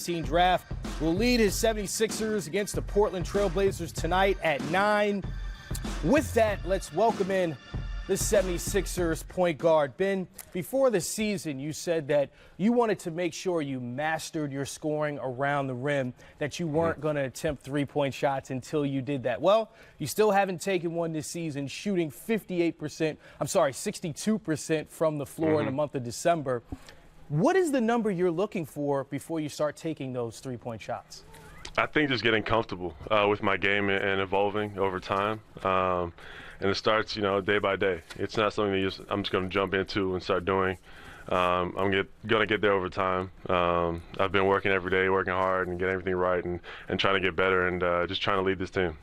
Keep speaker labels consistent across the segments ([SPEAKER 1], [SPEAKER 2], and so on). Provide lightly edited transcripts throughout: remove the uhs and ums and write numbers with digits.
[SPEAKER 1] Draft will lead his 76ers against the Portland Trail Blazers tonight at 9. With that, let's welcome in the 76ers point guard. Ben, before the season, you said that you wanted to make sure you mastered your scoring around the rim, that you weren't going to attempt three-point shots until you did that. Well, you still haven't taken one this season, shooting 62% from the floor in the month of December. What is the number you're looking for before you start taking those three-point shots?
[SPEAKER 2] I think just getting comfortable with my game and evolving over time. And it starts, day by day. It's not something that I'm just going to jump into and start doing. I'm going to get there over time. I've been working every day, working hard and getting everything right and trying to get better and just trying to lead this team.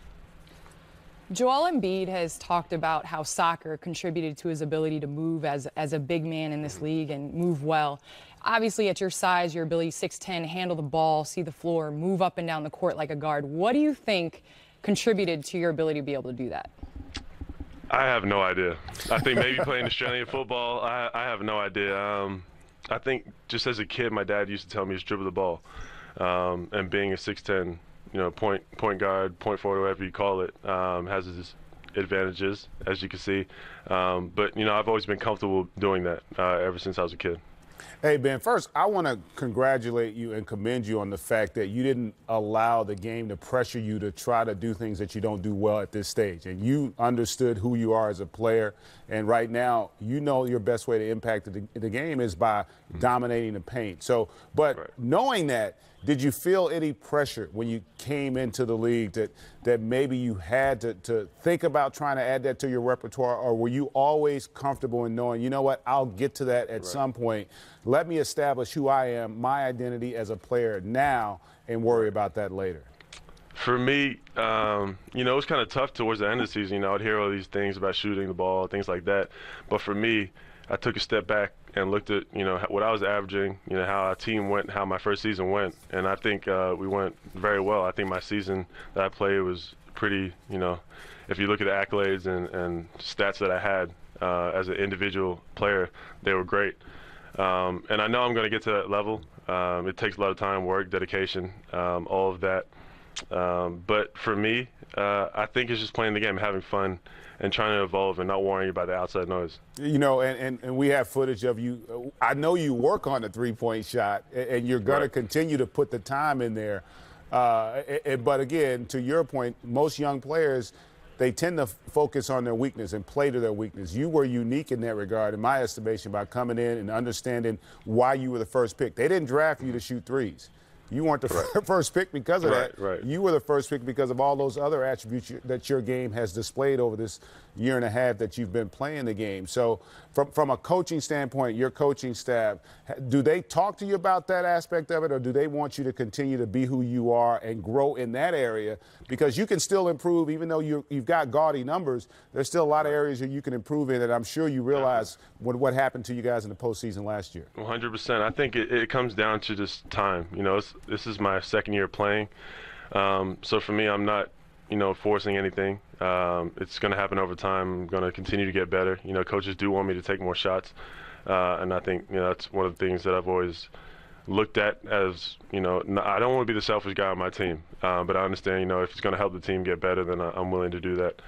[SPEAKER 3] Joel Embiid has talked about how soccer contributed to his ability to move as a big man in this league and move well. Obviously, at your size, your ability 6'10", handle the ball, see the floor, move up and down the court like a guard. What do you think contributed to your ability to be able to do that?
[SPEAKER 2] I have no idea. I think maybe playing Australian football, I have no idea. I think just as a kid, my dad used to tell me to dribble the ball. And being a 6'10", point guard, point forward, whatever you call it, has its advantages, as you can see. But, I've always been comfortable doing that ever since I was a kid.
[SPEAKER 4] Hey, Ben, first, I want to congratulate you and commend you on the fact that you didn't allow the game to pressure you to try to do things that you don't do well at this stage. And you understood who you are as a player. And right now, your best way to impact the game is by dominating the paint. So, but knowing that, did you feel any pressure when you came into the league that maybe you had to think about trying to add that to your repertoire, or were you always comfortable in knowing, you know what, I'll get to that at some point. Let me establish who I am, my identity as a player now, and worry about that later?
[SPEAKER 2] For me, it was kind of tough towards the end of the season. I'd hear all these things about shooting the ball, things like that. But for me, I took a step back and looked at, what I was averaging, how our team went, how my first season went. And I think we went very well. I think my season that I played was pretty, if you look at the accolades and stats that I had as an individual player, they were great. And I know I'm going to get to that level. It takes a lot of time, work, dedication, all of that. But for me, I think it's just playing the game, having fun, and trying to evolve and not worrying about the outside noise.
[SPEAKER 4] And we have footage of you. I know you work on the three-point shot, and you're going to continue to put the time in there. But again, to your point, most young players, they tend to focus on their weakness and play to their weakness. You were unique in that regard, in my estimation, by coming in and understanding why you were the first pick. They didn't draft you to shoot threes. You weren't the first pick because of that. You were the first pick because of all those other attributes that your game has displayed over this year and a half that you've been playing the game. So from a coaching standpoint, your coaching staff, do they talk to you about that aspect of it, or do they want you to continue to be who you are and grow in that area? Because you can still improve, even though you've got gaudy numbers, there's still a lot of areas that you can improve in, and I'm sure you realize what happened to you guys in the postseason last year.
[SPEAKER 2] 100%. I think it comes down to just time. This is my second year playing. So for me, I'm not, forcing anything. It's going to happen over time. I'm going to continue to get better. Coaches do want me to take more shots. And I think, that's one of the things that I've always looked at as, I don't want to be the selfish guy on my team. But I understand, if it's going to help the team get better, then I'm willing to do that.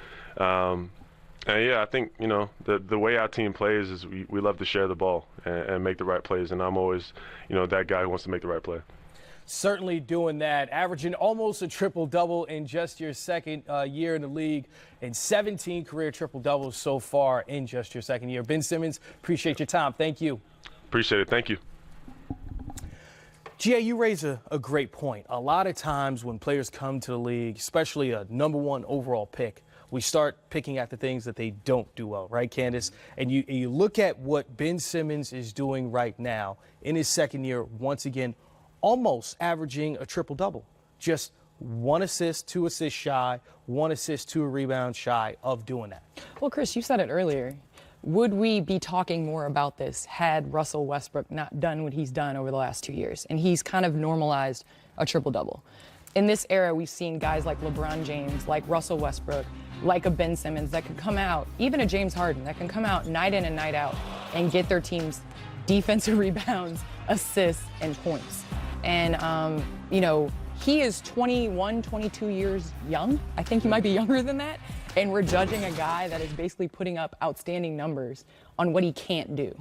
[SPEAKER 2] And yeah, I think, the way our team plays is we love to share the ball and make the right plays. And I'm always, that guy who wants to make the right play.
[SPEAKER 1] Certainly doing that, averaging almost a triple-double in just your second year in the league, and 17 career triple-doubles so far in just your second year. Ben Simmons, appreciate your time. Thank you.
[SPEAKER 2] Appreciate it. Thank you.
[SPEAKER 1] G.A., you raise a great point. A lot of times when players come to the league, especially a #1 overall pick, we start picking at the things that they don't do well, right, Candace? And you look at what Ben Simmons is doing right now in his second year, once again, almost averaging a triple-double. Just 1 assist, 2 assists shy, 1 assist, 2 rebounds shy of doing that.
[SPEAKER 3] Well, Chris, you said it earlier. Would we be talking more about this had Russell Westbrook not done what he's done over the last 2 years? And he's kind of normalized a triple-double. In this era, we've seen guys like LeBron James, like Russell Westbrook, like a Ben Simmons that can come out, even a James Harden, that can come out night in and night out and get their teams defensive rebounds, assists, and points. And, you know, he is 21, 22 years young. I think he might be younger than that. And we're judging a guy that is basically putting up outstanding numbers on what he can't do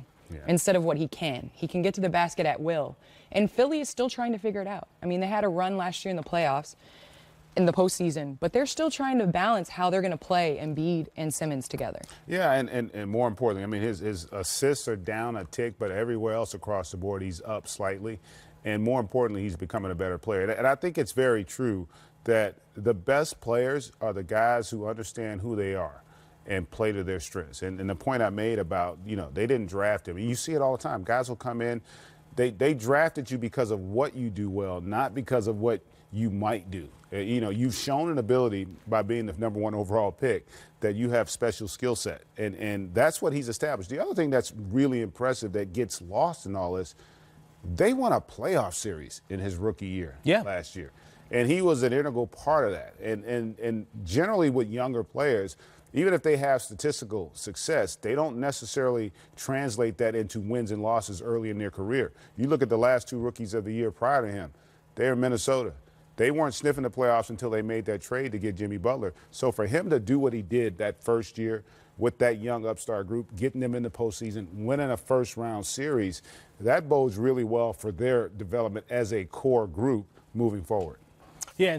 [SPEAKER 3] instead of what he can. He can get to the basket at will. And Philly is still trying to figure it out. I mean, they had a run last year in the playoffs, in the postseason, but they're still trying to balance how they're going to play Embiid and Simmons together.
[SPEAKER 4] Yeah, and more importantly, I mean, his assists are down a tick, but everywhere else across the board, he's up slightly. And more importantly, he's becoming a better player. And I think it's very true that the best players are the guys who understand who they are and play to their strengths. And the point I made about, you know, they didn't draft him. You see it all the time. Guys will come in. They drafted you because of what you do well, not because of what you might do. You know, you've shown an ability by being the number 1 overall pick that you have special skill set. And that's what he's established. The other thing that's really impressive that gets lost in all this, they won a playoff series in his rookie year last year. And he was an integral part of that. And generally with younger players, even if they have statistical success, they don't necessarily translate that into wins and losses early in their career. You look at the last 2 rookies of the year prior to him, they're in Minnesota. They weren't sniffing the playoffs until they made that trade to get Jimmy Butler. So for him to do what he did that first year with that young upstart group, getting them in the postseason, winning a first-round series, that bodes really well for their development as a core group moving forward.
[SPEAKER 1] Yeah.